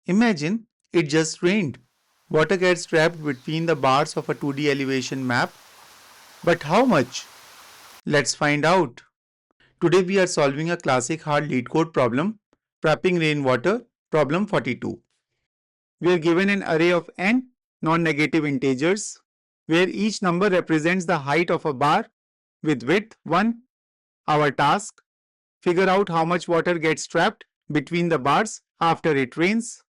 Imagine it just rained. Water gets trapped between the bars of a 2D elevation map. But how much? Let's find out. Today we are solving a classic hard Leetcode problem, trapping rainwater, problem 42. We are given an array of n non-negative integers, where each number represents the height of a bar with width 1. Our task: figure out how much water gets trapped between the bars after it rains.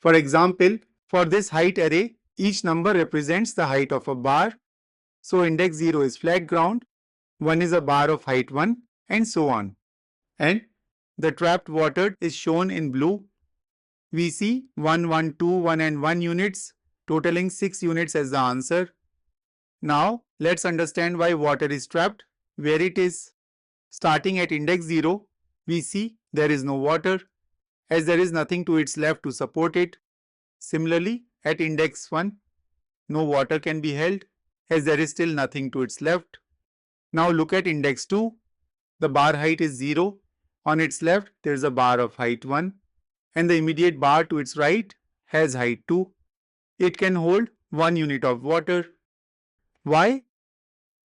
For example, for this height array, each number represents the height of a bar. So index 0 is flat ground, 1 is a bar of height 1, and so on. And the trapped water is shown in blue. We see 1, 1, 2, 1 and 1 units, totaling 6 units as the answer. Now let's understand why water is trapped where it is. Starting at index 0, we see there is no water, as there is nothing to its left to support it. Similarly, at index 1, no water can be held, as there is still nothing to its left. Now look at index 2. The bar height is 0. On its left, there is a bar of height 1, and the immediate bar to its right has height 2. It can hold 1 unit of water. Why?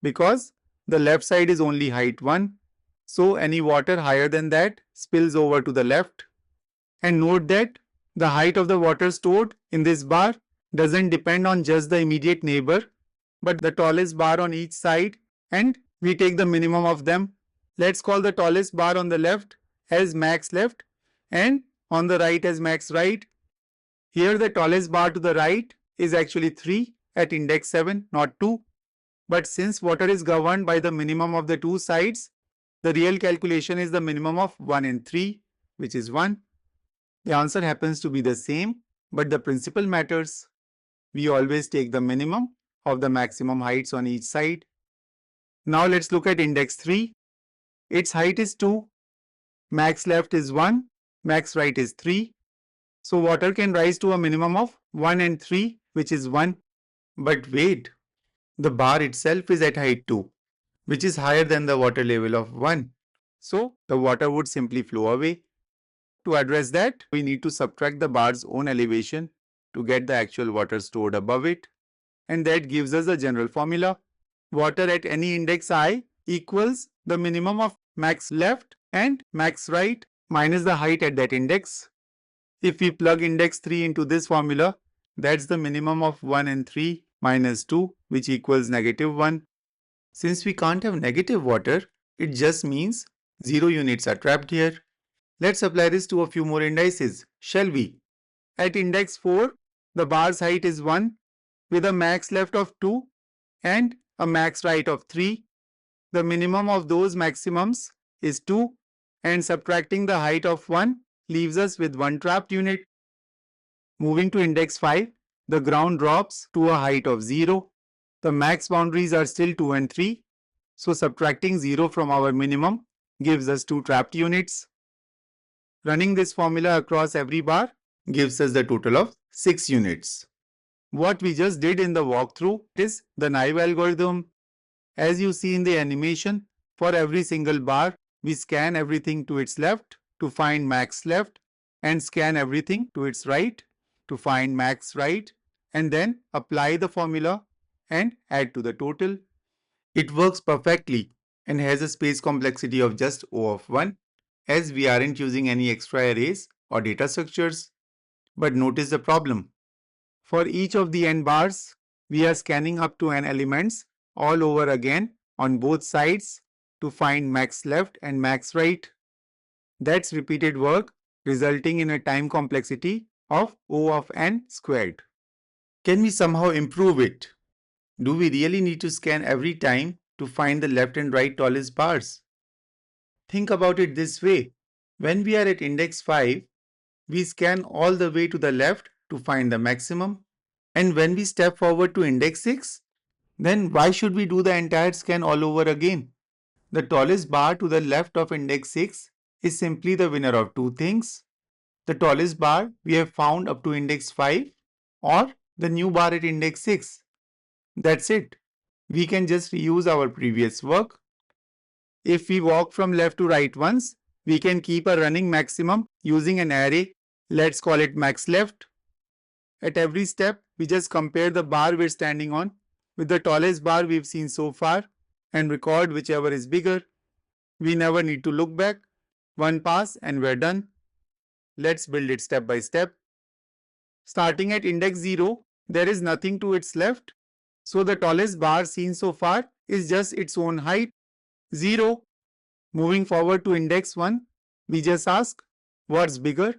Because the left side is only height 1. So any water higher than that spills over to the left. And note that the height of the water stored in this bar doesn't depend on just the immediate neighbor, but the tallest bar on each side, and we take the minimum of them. Let's call the tallest bar on the left as max left and on the right as max right. Here the tallest bar to the right is actually 3 at index 7, not 2. But since water is governed by the minimum of the two sides, the real calculation is the minimum of 1 and 3, which is 1. The answer happens to be the same, but the principle matters. We always take the minimum of the maximum heights on each side. Now let's look at index 3. Its height is 2. Max left is 1. Max right is 3. So water can rise to a minimum of 1 and 3, which is 1. But wait, the bar itself is at height 2, which is higher than the water level of 1. So the water would simply flow away. To address that, we need to subtract the bar's own elevation to get the actual water stored above it. And that gives us the general formula. Water at any index I equals the minimum of max left and max right minus the height at that index. If we plug index 3 into this formula, that's the minimum of 1 and 3 minus 2, which equals negative 1. Since we can't have negative water, it just means 0 units are trapped here. Let's apply this to a few more indices, shall we? At index 4, the bar's height is 1 with a max left of 2 and a max right of 3. The minimum of those maximums is 2, and subtracting the height of 1 leaves us with 1 trapped unit. Moving to index 5, the ground drops to a height of 0. The max boundaries are still 2 and 3. So subtracting 0 from our minimum gives us 2 trapped units. Running this formula across every bar gives us the total of 6 units. What we just did in the walkthrough is the naive algorithm. As you see in the animation, for every single bar, we scan everything to its left to find max left and scan everything to its right to find max right, and then apply the formula and add to the total. It works perfectly and has a space complexity of just O of 1, as we aren't using any extra arrays or data structures. But notice the problem. For each of the n bars, we are scanning up to n elements all over again on both sides to find max left and max right. That's repeated work, resulting in a time complexity of O of n squared. Can we somehow improve it? Do we really need to scan every time to find the left and right tallest bars? Think about it this way. When we are at index 5, we scan all the way to the left to find the maximum. And when we step forward to index 6, then why should we do the entire scan all over again? The tallest bar to the left of index 6 is simply the winner of two things: the tallest bar we have found up to index 5 or the new bar at index 6. That's it. We can just reuse our previous work. If we walk from left to right once, we can keep a running maximum using an array Let's call it max left. At every step, we just compare the bar we're standing on with the tallest bar we've seen so far and record whichever is bigger. We never need to look back. One pass and we're done. Let's build it step by step. Starting at index 0, there is nothing to its left. So the tallest bar seen so far is just its own height, 0. Moving forward to index 1, we just ask, what's bigger?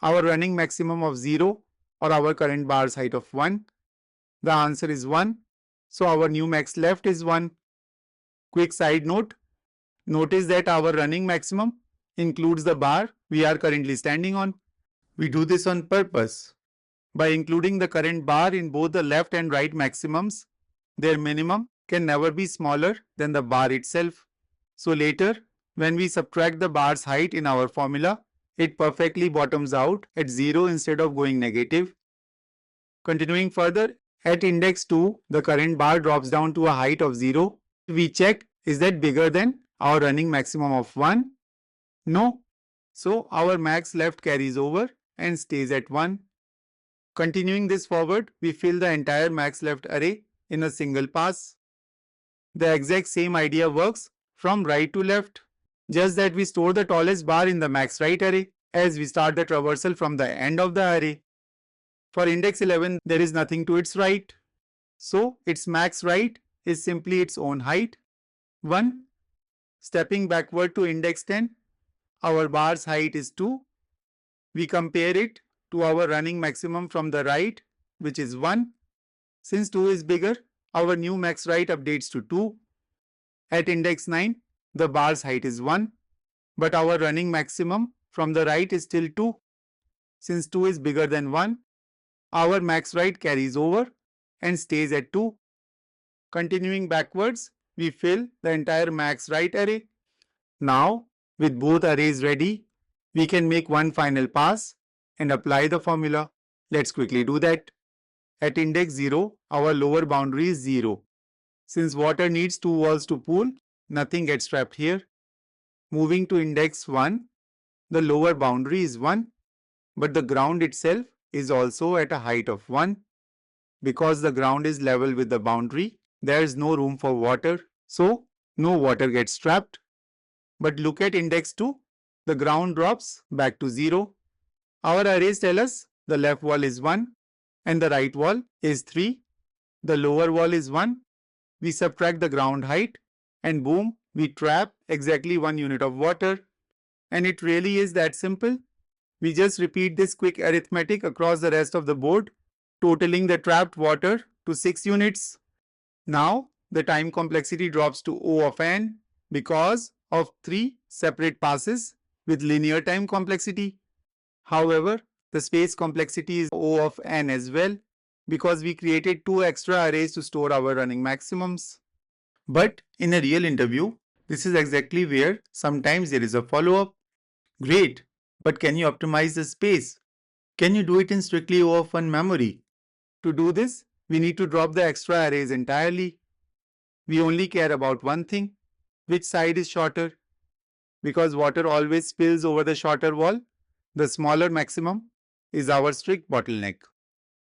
Our running maximum of 0 or our current bar's height of 1? The answer is 1. So our new max left is 1. Quick side note, notice that our running maximum includes the bar we are currently standing on. We do this on purpose. By including the current bar in both the left and right maximums, their minimum can never be smaller than the bar itself. So later, when we subtract the bar's height in our formula, it perfectly bottoms out at 0 instead of going negative. Continuing further, at index 2, the current bar drops down to a height of 0. We check, is that bigger than our running maximum of 1? No. So our max left carries over and stays at 1. Continuing this forward, we fill the entire max left array in a single pass. The exact same idea works from right to left, just that we store the tallest bar in the max right array as we start the traversal from the end of the array. For index 11, there is nothing to its right. So its max right is simply its own height, 1. Stepping backward to index 10, our bar's height is 2. We compare it to our running maximum from the right, which is 1. Since 2 is bigger, our new max right updates to 2. At index 9, the bar's height is 1, but our running maximum from the right is still 2. Since 2 is bigger than 1, our max right carries over and stays at 2. Continuing backwards, we fill the entire max right array. Now, with both arrays ready, we can make one final pass and apply the formula. Let's quickly do that. At index 0, our lower boundary is 0. Since water needs 2 walls to pool, nothing gets trapped here. Moving to index 1, the lower boundary is 1, but the ground itself is also at a height of 1. Because the ground is level with the boundary, there is no room for water, so no water gets trapped. But look at index 2, the ground drops back to 0. Our arrays tell us the left wall is 1 and the right wall is 3. The lower wall is 1. We subtract the ground height and boom, we trap exactly 1 unit of water. And it really is that simple. We just repeat this quick arithmetic across the rest of the board, totaling the trapped water to 6 units. Now, the time complexity drops to O of n because of 3 separate passes with linear time complexity. However, the space complexity is O of n as well because we created 2 extra arrays to store our running maximums. But in a real interview, this is exactly where sometimes there is a follow-up. Great, but can you optimize the space? Can you do it in strictly O of 1 memory? To do this, we need to drop the extra arrays entirely. We only care about one thing, which side is shorter. Because water always spills over the shorter wall, the smaller maximum is our strict bottleneck.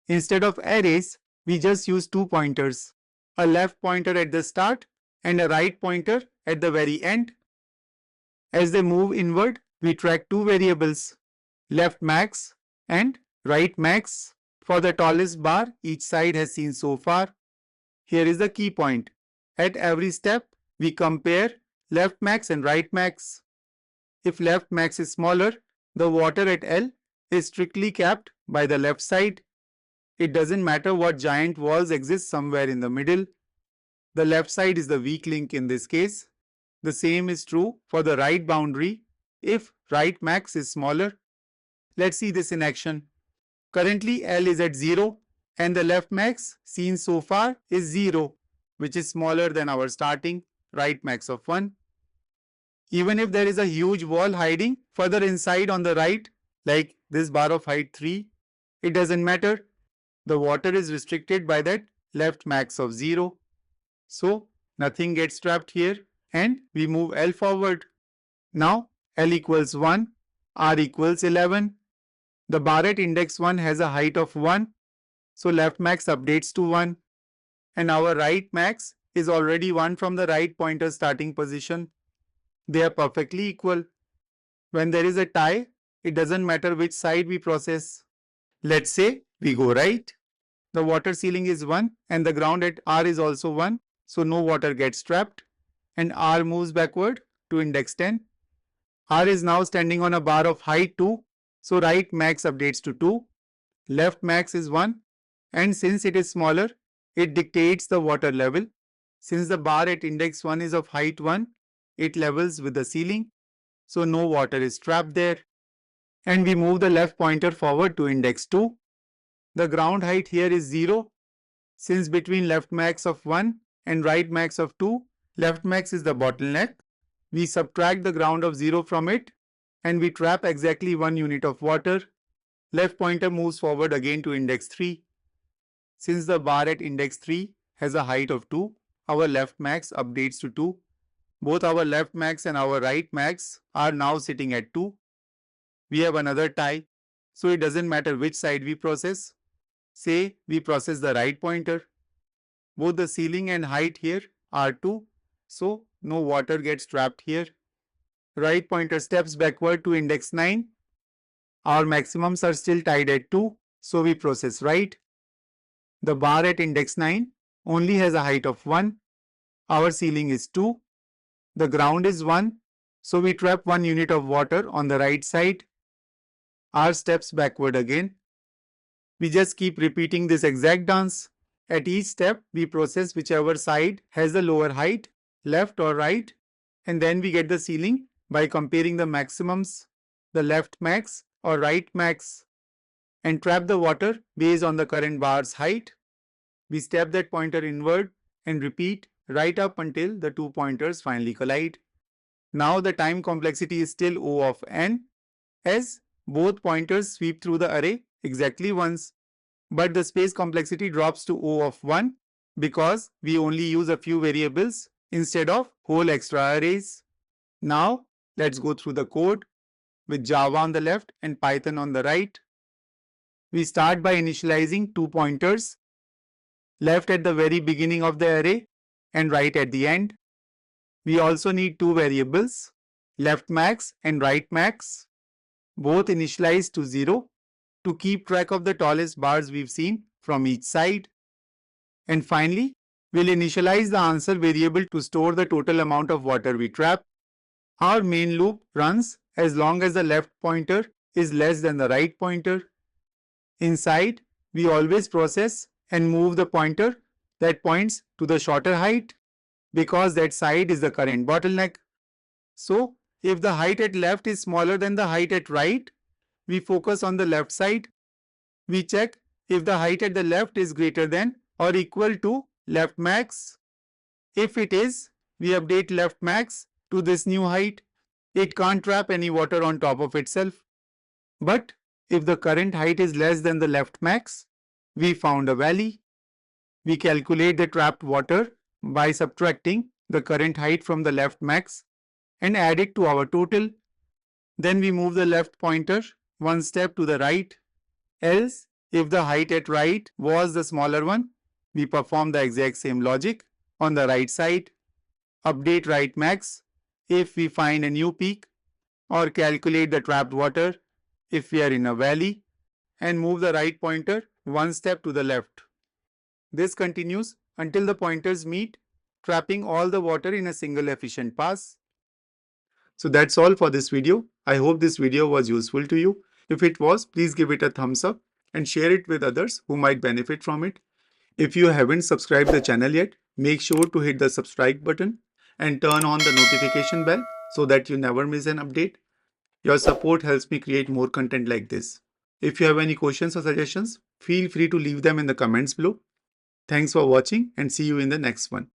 Instead of arrays, we just use 2 pointers, a left pointer at the start and a right pointer at the very end. As they move inward, we track 2 variables, left max and right max for the tallest bar each side has seen so far. Here is the key point. At every step, we compare left max and right max. If left max is smaller, the water at L is strictly capped by the left side. It doesn't matter what giant walls exist somewhere in the middle. The left side is the weak link in this case. The same is true for the right boundary if right max is smaller. Let's see this in action. Currently L is at 0 and the left max seen so far is 0, which is smaller than our starting right max of 1. Even if there is a huge wall hiding further inside on the right, like this bar of height 3, it doesn't matter. The water is restricted by that left max of 0. So nothing gets trapped here and we move L forward. Now L equals 1, R equals 11. The bar at index 1 has a height of 1, so left max updates to 1. And our right max is already 1 from the right pointer starting position. They are perfectly equal. When there is a tie, it doesn't matter which side we process. Let's say we go right. The water ceiling is 1 and the ground at R is also 1, so no water gets trapped, and R moves backward to index 10. R is now standing on a bar of height 2, so right max updates to 2, left max is 1, and since it is smaller, it dictates the water level. Since the bar at index 1 is of height 1, it levels with the ceiling, so no water is trapped there. And we move the left pointer forward to index 2. The ground height here is 0. Since between left max of 1 and right max of 2, left max is the bottleneck, we subtract the ground of 0 from it and we trap exactly 1 unit of water. Left pointer moves forward again to index 3. Since the bar at index 3 has a height of 2, our left max updates to 2. Both our left max and our right max are now sitting at 2. We have another tie, so it doesn't matter which side we process. Say we process the right pointer. Both the ceiling and height here are 2, so no water gets trapped here. Right pointer steps backward to index 9. Our maximums are still tied at 2, so we process right. The bar at index 9 only has a height of 1. Our ceiling is 2. The ground is 1, so we trap 1 unit of water on the right side. R steps backward again. We just keep repeating this exact dance. At each step, we process whichever side has the lower height, left or right, and then we get the ceiling by comparing the maximums, the left max or right max, and trap the water based on the current bar's height. We step that pointer inward and repeat right up until the two pointers finally collide. Now the time complexity is still O of n, as both pointers sweep through the array exactly once, but the space complexity drops to O of 1 because we only use a few variables instead of whole extra arrays. Now let's go through the code with Java on the left and Python on the right. We start by initializing two pointers, left at the very beginning of the array and right at the end. We also need two variables, left max and right max, both initialized to 0 to keep track of the tallest bars we've seen from each side. And finally, we'll initialize the answer variable to store the total amount of water we trap. Our main loop runs as long as the left pointer is less than the right pointer. Inside, we always process and move the pointer that points to the shorter height because that side is the current bottleneck. So, if the height at left is smaller than the height at right, we focus on the left side. We check if the height at the left is greater than or equal to left max. If it is, we update left max to this new height. It can't trap any water on top of itself. But if the current height is less than the left max, we found a valley. We calculate the trapped water by subtracting the current height from the left max and add it to our total. Then we move the left pointer one step to the right. Else, if the height at right was the smaller one, we perform the exact same logic on the right side. Update right max if we find a new peak, or calculate the trapped water if we are in a valley, and move the right pointer one step to the left. This continues until the pointers meet, trapping all the water in a single efficient pass. So that's all for this video. I hope this video was useful to you. If it was, please give it a thumbs up and share it with others who might benefit from it. If you haven't subscribed the channel yet, make sure to hit the subscribe button and turn on the notification bell so that you never miss an update. Your support helps me create more content like this. If you have any questions or suggestions, feel free to leave them in the comments below. Thanks for watching and see you in the next one.